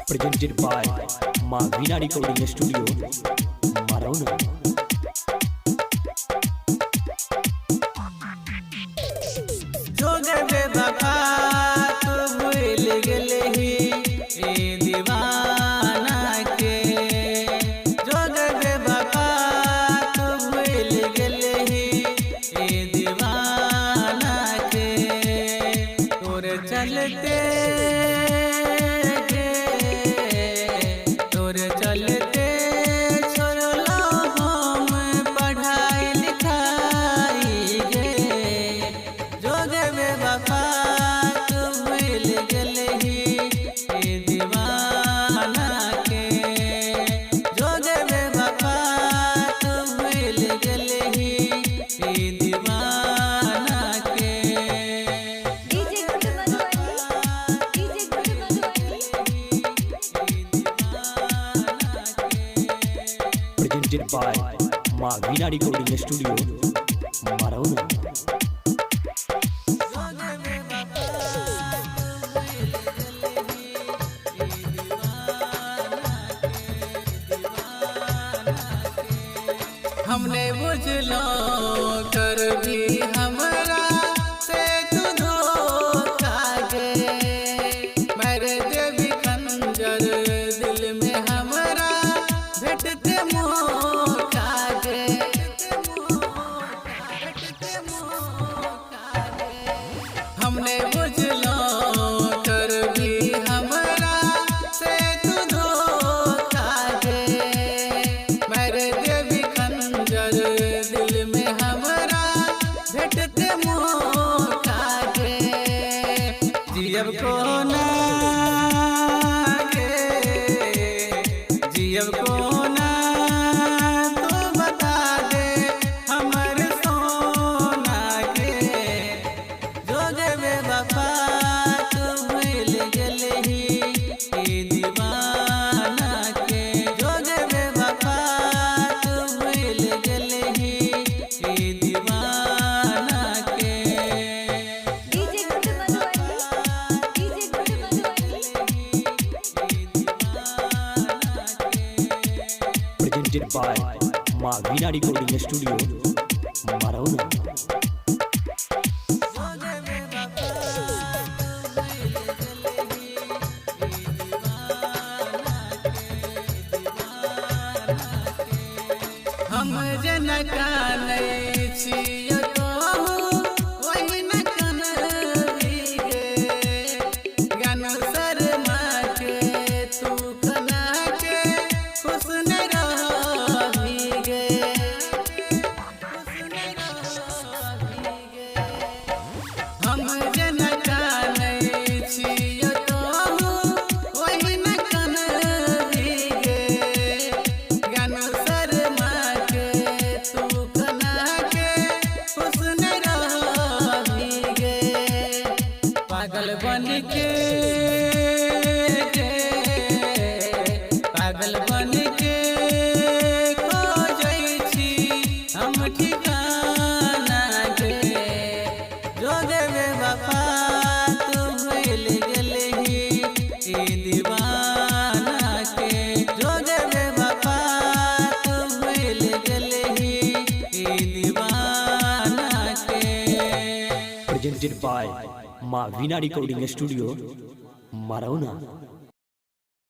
presented by Veena Recording Studio, Marauna. चलते चलते छोड़ला हम पढ़ाई लिखाई गे जोगे बेवफा तू भूल गेलही ए दीवाना के जोगे बेवफा तू भूल गेलही ए दीवाना के Presented by Veena Recording Studio, Marauna. हमने बुझलो कर भी हमरा से तू धोखा गे मेरे देवी खंजर दिल में हमरा भेटते मौका गे हमने बुझलो कर भी हमरा से तू धोखा गे मेरे देवी खंजर दिल में हमरा भेटते मौका गे जियब को ना गे जियब को ना तू बता दे हमर सोना गे जोगे बेवफा तू भूल गेलही ए दीवाना के जोगे बेवफा तू भूल गेलही ए दीवाना के Presented by Veena Recording Studio, Marauna. हम जन कानै छियो तो वही न कनबी गे गान शर्मा के तू कना के खुश न रही गे हम जन कानै छियो तो वही न कनबी गे गान शर्मा के तू कना के खुश न रही गे पागल बन के पागल बन के खोजै छी हम ठिकाना गे जोगे बेवफा तू भूल गेलही ए दीवाना के जोगे बेवफा तू भूल गेलही ए दीवाना के Presented by Veena Recording Studio, Marauna.